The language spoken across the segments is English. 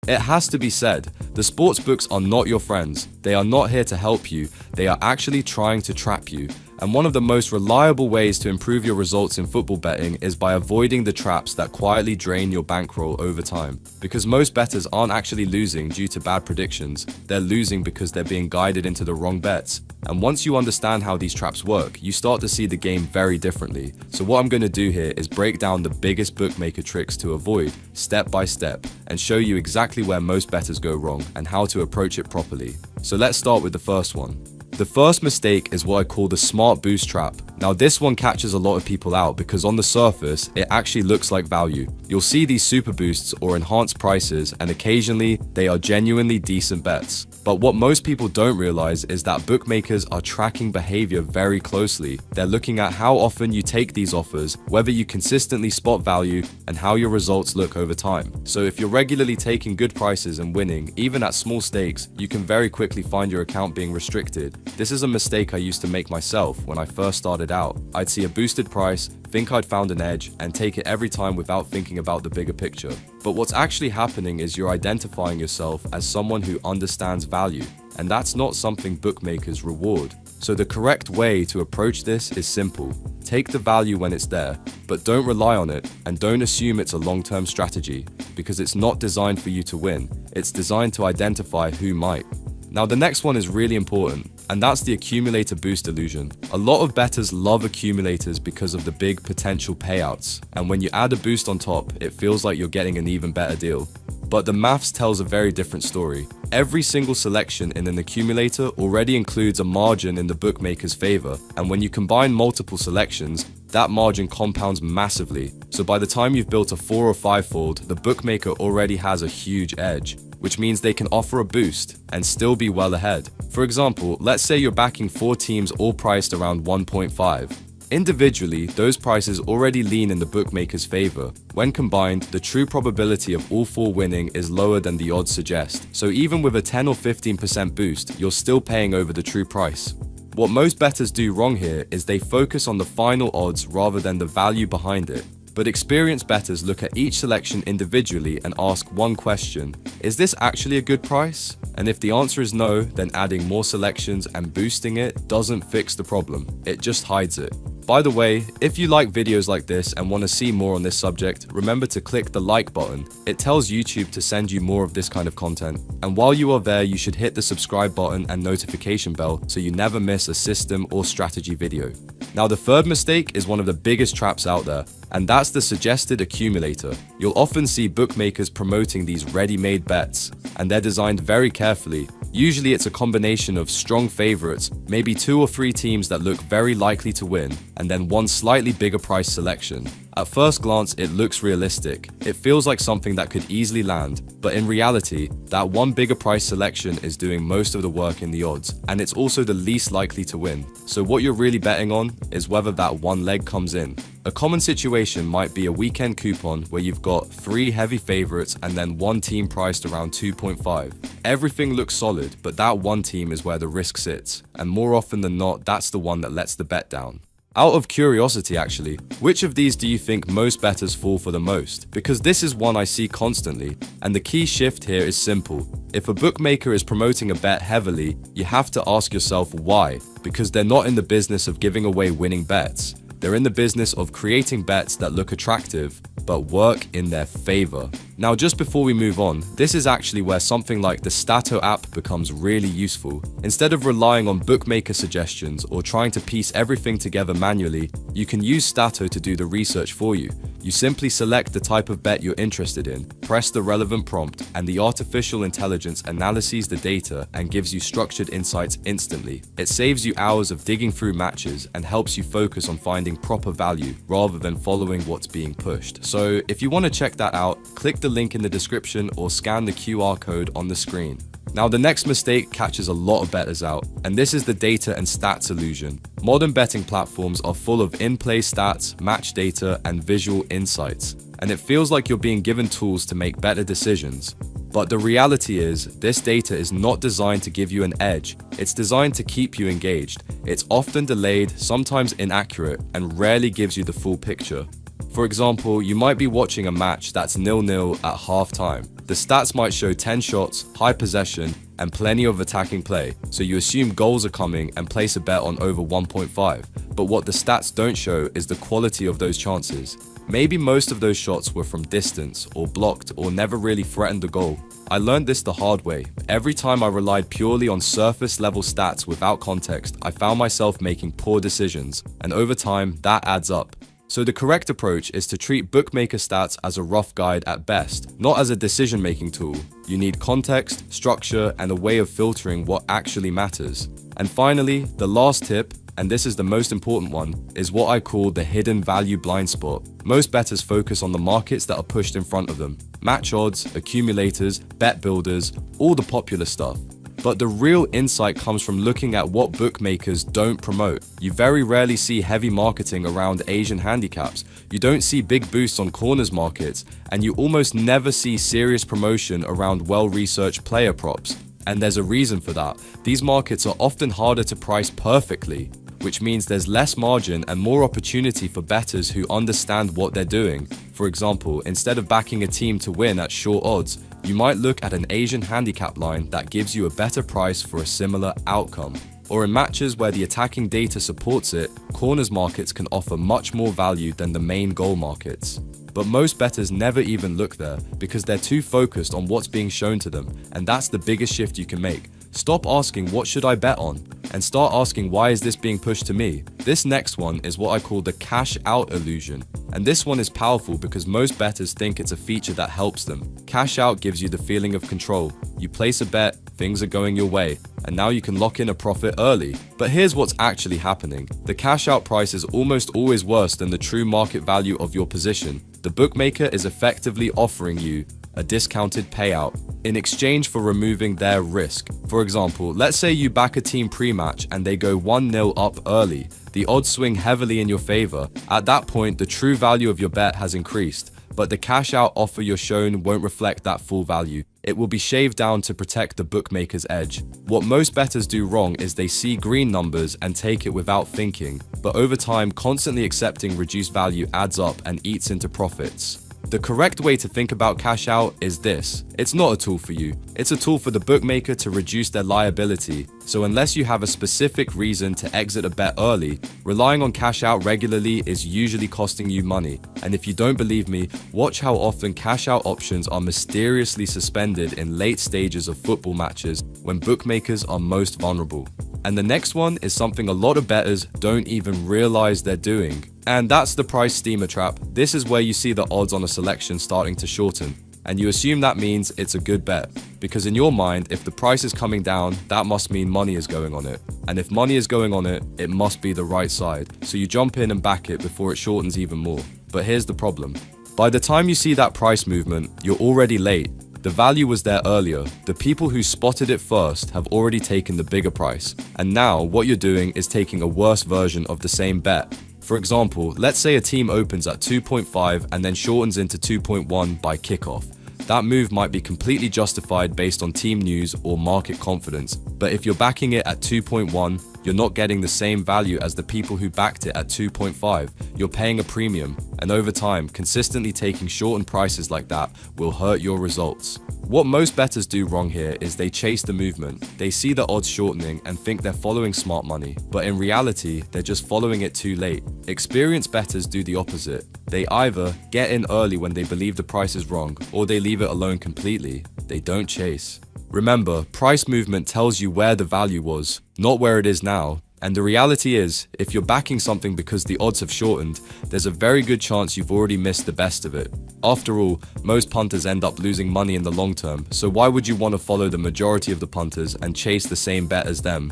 It has to be said, the sports books are not your friends. They are not here to help you. They are actually trying to trap you. And one of the most reliable ways to improve your results in football betting is by avoiding the traps that quietly drain your bankroll over time. Because most bettors aren't actually losing due to bad predictions, they're losing because they're being guided into the wrong bets. And once you understand how these traps work, you start to see the game very differently. So what I'm going to do here is break down the biggest bookmaker tricks to avoid, step by step, and show you exactly where most bettors go wrong and how to approach it properly. So let's start with the first one. The first mistake is what I call the smart boost trap. Now this one catches a lot of people out because on the surface, it actually looks like value. You'll see these super boosts or enhanced prices, and occasionally they are genuinely decent bets. But what most people don't realize is that bookmakers are tracking behavior very closely. They're looking at how often you take these offers, whether you consistently spot value, and how your results look over time. So if you're regularly taking good prices and winning, even at small stakes, you can very quickly find your account being restricted. This is a mistake I used to make myself when I first started out. I'd see a boosted price, think I'd found an edge, and take it every time without thinking about the bigger picture. But what's actually happening is you're identifying yourself as someone who understands value, and that's not something bookmakers reward. So the correct way to approach this is simple. Take the value when it's there, but don't rely on it, and don't assume it's a long-term strategy, because it's not designed for you to win. It's designed to identify who might. Now the next one is really important, and that's the accumulator boost illusion. A lot of bettors love accumulators because of the big potential payouts, and when you add a boost on top, it feels like you're getting an even better deal. But the maths tells a very different story. Every single selection in an accumulator already includes a margin in the bookmaker's favor, and when you combine multiple selections, that margin compounds massively. So by the time you've built a 4 or 5-fold, the bookmaker already has a huge edge, which means they can offer a boost and still be well ahead. For example, let's say you're backing 4 teams all priced around 1.5. Individually, those prices already lean in the bookmaker's favor. When combined, the true probability of all 4 winning is lower than the odds suggest. So even with a 10 or 15% boost, you're still paying over the true price. What most bettors do wrong here is they focus on the final odds rather than the value behind it. But experienced bettors look at each selection individually and ask one question: is this actually a good price? And if the answer is no, then adding more selections and boosting it doesn't fix the problem, it just hides it. By the way, if you like videos like this and want to see more on this subject, remember to click the like button. It tells YouTube to send you more of this kind of content. And while you are there, you should hit the subscribe button and notification bell so you never miss a system or strategy video. Now the third mistake is one of the biggest traps out there, and that's the suggested accumulator. You'll often see bookmakers promoting these ready-made bets, and they're designed very carefully. Usually it's a combination of strong favorites, maybe 2 or 3 teams that look very likely to win, and then one slightly bigger price selection. At first glance, it looks realistic. It feels like something that could easily land, but in reality, that one bigger price selection is doing most of the work in the odds, and it's also the least likely to win. So what you're really betting on is whether that one leg comes in. A common situation might be a weekend coupon where you've got 3 heavy favorites and then one team priced around 2.5. Everything looks solid, but that one team is where the risk sits, and more often than not, that's the one that lets the bet down. Out of curiosity actually, which of these do you think most bettors fall for the most? Because this is one I see constantly, and the key shift here is simple. If a bookmaker is promoting a bet heavily, you have to ask yourself why, because they're not in the business of giving away winning bets. They're in the business of creating bets that look attractive, but work in their favor. Now, just before we move on, this is actually where something like the Statto app becomes really useful. Instead of relying on bookmaker suggestions or trying to piece everything together manually, you can use Statto to do the research for you. You simply select the type of bet you're interested in, press the relevant prompt, and the artificial intelligence analyzes the data and gives you structured insights instantly. It saves you hours of digging through matches and helps you focus on finding proper value rather than following what's being pushed. So if you want to check that out, click the link in the description or scan the QR code on the screen. Now the next mistake catches a lot of bettors out, and this is the data and stats illusion. Modern betting platforms are full of in-play stats, match data, and visual insights, and it feels like you're being given tools to make better decisions. But the reality is, this data is not designed to give you an edge, it's designed to keep you engaged. It's often delayed, sometimes inaccurate, and rarely gives you the full picture. For example, you might be watching a match that's 0-0 at halftime, The stats might show 10 shots, high possession, and plenty of attacking play, so you assume goals are coming and place a bet on over 1.5. But what the stats don't show is the quality of those chances. Maybe most of those shots were from distance, or blocked, or never really threatened the goal. I learned this the hard way. Every time I relied purely on surface level stats without context, I found myself making poor decisions, and over time, that adds up. So the correct approach is to treat bookmaker stats as a rough guide at best, not as a decision-making tool. You need context, structure, and a way of filtering what actually matters. And finally, the last tip, and this is the most important one, is what I call the hidden value blind spot. Most bettors focus on the markets that are pushed in front of them. Match odds, accumulators, bet builders, all the popular stuff. But the real insight comes from looking at what bookmakers don't promote. You very rarely see heavy marketing around Asian handicaps. You don't see big boosts on corners markets, and you almost never see serious promotion around well-researched player props. And there's a reason for that. These markets are often harder to price perfectly, which means there's less margin and more opportunity for bettors who understand what they're doing. For example, instead of backing a team to win at short odds, you might look at an Asian handicap line that gives you a better price for a similar outcome. Or in matches where the attacking data supports it, corners markets can offer much more value than the main goal markets. But most bettors never even look there because they're too focused on what's being shown to them, and that's the biggest shift you can make. Stop asking what should I bet on and start asking why is this being pushed to me. This next one is what I call the cash out illusion. And this one is powerful because most bettors think it's a feature that helps them. Cash out gives you the feeling of control. You place a bet, things are going your way, and now you can lock in a profit early. But here's what's actually happening. The cash out price is almost always worse than the true market value of your position. The bookmaker is effectively offering you a discounted payout in exchange for removing their risk. For example, let's say you back a team pre-match and they go 1-0 up early. The odds swing heavily in your favor. At that point, the true value of your bet has increased, but the cash out offer you're shown won't reflect that full value. It will be shaved down to protect the bookmaker's edge. What most bettors do wrong is they see green numbers and take it without thinking, but over time, constantly accepting reduced value adds up and eats into profits. The correct way to think about cash out is this. It's not a tool for you. It's a tool for the bookmaker to reduce their liability. So unless you have a specific reason to exit a bet early, relying on cash out regularly is usually costing you money. And if you don't believe me, watch how often cash out options are mysteriously suspended in late stages of football matches when bookmakers are most vulnerable. And the next one is something a lot of bettors don't even realize they're doing. And that's the price steamer trap. This is where you see the odds on a selection starting to shorten, and you assume that means it's a good bet. Because in your mind, if the price is coming down, that must mean money is going on it. And if money is going on it, it must be the right side. So you jump in and back it before it shortens even more. But here's the problem. By the time you see that price movement, you're already late. The value was there earlier. The people who spotted it first have already taken the bigger price. And now what you're doing is taking a worse version of the same bet. For example, let's say a team opens at 2.5 and then shortens into 2.1 by kickoff. That move might be completely justified based on team news or market confidence, but if you're backing it at 2.1, you're not getting the same value as the people who backed it at 2.5. You're paying a premium, and over time, consistently taking shortened prices like that will hurt your results. What most bettors do wrong here is they chase the movement. They see the odds shortening and think they're following smart money, but in reality, they're just following it too late. Experienced bettors do the opposite. They either get in early when they believe the price is wrong, or they leave it alone completely. They don't chase. Remember, price movement tells you where the value was, not where it is now. And the reality is, if you're backing something because the odds have shortened, there's a very good chance you've already missed the best of it. After all, most punters end up losing money in the long term, so why would you want to follow the majority of the punters and chase the same bet as them?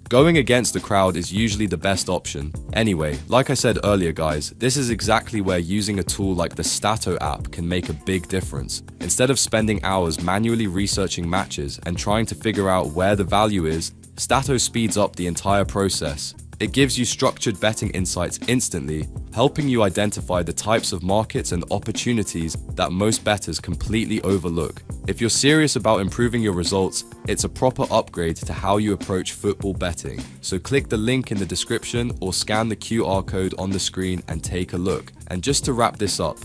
Going against the crowd is usually the best option. Anyway, like I said earlier guys, this is exactly where using a tool like the Statto app can make a big difference. Instead of spending hours manually researching matches and trying to figure out where the value is, Statto speeds up the entire process. It gives you structured betting insights instantly, helping you identify the types of markets and opportunities that most bettors completely overlook. If you're serious about improving your results, it's a proper upgrade to how you approach football betting. So click the link in the description or scan the QR code on the screen and take a look. And just to wrap this up,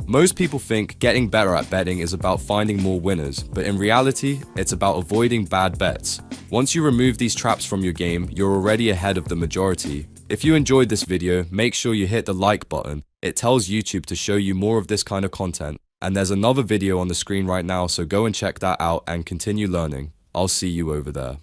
Most people think getting better at betting is about finding more winners, but in reality, it's about avoiding bad bets. Once you remove these traps from your game, you're already ahead of the majority. If you enjoyed this video, make sure you hit the like button. It tells YouTube to show you more of this kind of content. And there's another video on the screen right now, so go and check that out and continue learning. I'll see you over there.